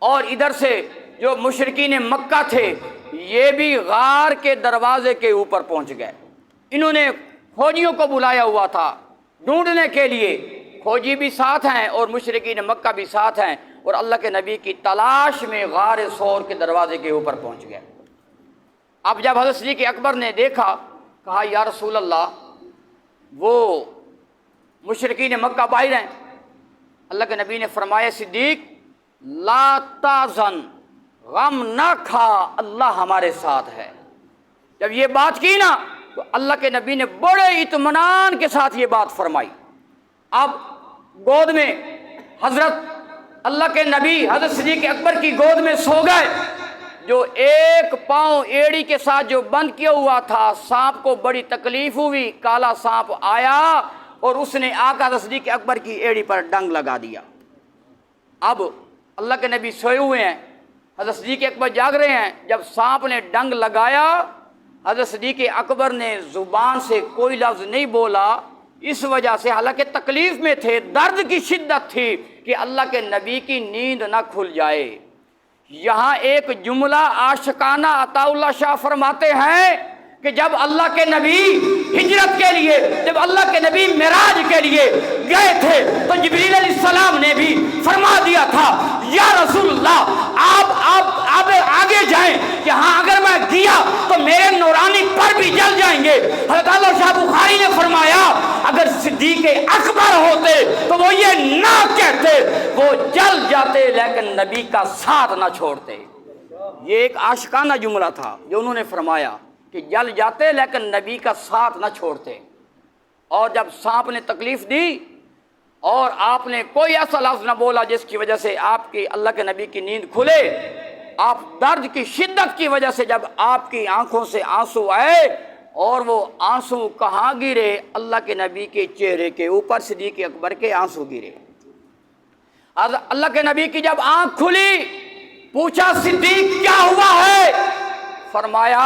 اور ادھر سے جو مشرکین مکہ تھے یہ بھی غار کے دروازے کے اوپر پہنچ گئے۔ انہوں نے فوجیوں کو بلایا ہوا تھا ڈھونڈنے کے لیے، فوجی بھی ساتھ ہیں اور مشرکین مکہ بھی ساتھ ہیں، اور اللہ کے نبی کی تلاش میں غار ثور کے دروازے کے اوپر پہنچ گئے۔ اب جب حضرت صدیق اکبر نے دیکھا، کہا یا رسول اللہ وہ مشرکین مکہ باہر ہیں۔ اللہ کے نبی نے فرمایا صدیق لا تحزن، غم نہ کھا، اللہ ہمارے ساتھ ہے۔ جب یہ بات کی نا تو اللہ کے نبی نے بڑے اطمینان کے ساتھ یہ بات فرمائی۔ اب گود میں حضرت اللہ کے نبی حضرت صدیق اکبر کی گود میں سو گئے۔ جو ایک پاؤں ایڑی کے ساتھ جو بند کیا ہوا تھا، سانپ کو بڑی تکلیف ہوئی، کالا سانپ آیا اور اس نے آ کر حضرت صدیق اکبر کی ایڑی پر ڈنگ لگا دیا۔ اب اللہ کے نبی سوئے ہوئے ہیں، حضرت صدیق اکبر جاگ رہے ہیں۔ جب سانپ نے ڈنگ لگایا، حضرت صدیق اکبر نے زبان سے کوئی لفظ نہیں بولا، اس وجہ سے حالانکہ تکلیف میں تھے، درد کی شدت تھی کہ اللہ کے نبی کی نیند نہ کھل جائے۔ یہاں ایک جملہ عاشقانہ عطا اللہ شاہ فرماتے ہیں کہ جب اللہ کے نبی ہجرت کے لیے، جب اللہ کے نبی معراج کے لیے گئے تھے تو جبریل علیہ السلام نے بھی فرما دیا تھا یا رسول اللہ آپ آگے جائیں کہ ہاں اگر میں گیا تو میرے نورانی پر بھی جل جائیں گے۔ حضرت اللہ شاہ بخاری نے فرمایا اگر صدیق اکبر ہوتے تو وہ یہ نہ کہتے، وہ جل جاتے لیکن نبی کا ساتھ نہ چھوڑتے۔ یہ ایک عاشقانہ جملہ تھا جو انہوں نے فرمایا کہ جل جاتے لیکن نبی کا ساتھ نہ چھوڑتے۔ اور جب سانپ نے تکلیف دی اور آپ نے کوئی ایسا لفظ نہ بولا جس کی وجہ سے آپ کی اللہ کے نبی کی نیند کھلے، آپ درد کی شدت کی وجہ سے جب آپ کی آنکھوں سے آنسو آئے اور وہ آنسو کہاں گرے؟ اللہ کے نبی کے چہرے کے اوپر صدیق اکبر کے آنسو گرے۔ اللہ کے نبی کی جب آنکھ کھلی، پوچھا صدیق کیا ہوا ہے؟ فرمایا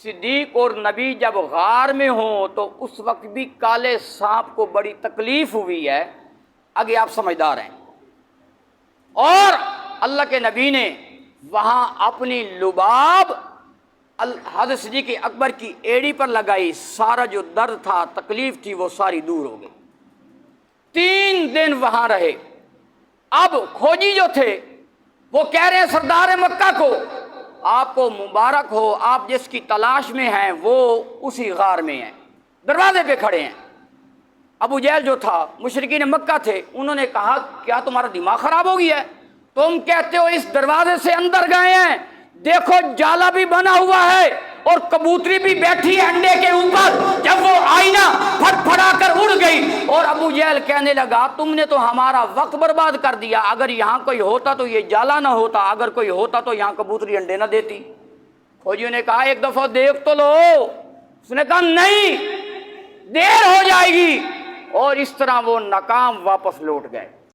صدیق اور نبی جب غار میں ہوں تو اس وقت بھی کالے سانپ کو بڑی تکلیف ہوئی ہے۔ آگے آپ سمجھدار ہیں۔ اور اللہ کے نبی نے وہاں اپنی لباب حضرت صدیق اکبر کی ایڑی پر لگائی، سارا جو درد تھا، تکلیف تھی، وہ ساری دور ہو گئی۔ 3 دن وہاں رہے۔ اب کھوجی جو تھے وہ کہہ رہے ہیں سردار مکہ کو آپ کو مبارک ہو، آپ جس کی تلاش میں ہیں وہ اسی غار میں ہیں، دروازے پہ کھڑے ہیں۔ ابو جہل جو تھا، مشرکین مکہ تھے، انہوں نے کہا کیا تمہارا دماغ خراب ہو گیا ہے؟ تم کہتے ہو اس دروازے سے اندر گئے ہیں، دیکھو جالا بھی بنا ہوا ہے اور کبوتری بھی بیٹھی ہے انڈے کے اوپر۔ جب وہ آئی نا پھٹ پھڑا کر اڑ گئی اور ابو جہل کہنے لگا تم نے تو ہمارا وقت برباد کر دیا، اگر یہاں کوئی ہوتا تو یہ جالا نہ ہوتا، اگر کوئی ہوتا تو یہاں کبوتری انڈے نہ دیتی۔ فوجیوں نے کہا ایک دفعہ دیکھ تو لو۔ اس نے کہا نہیں، دیر ہو جائے گی، اور اس طرح وہ ناکام واپس لوٹ گئے۔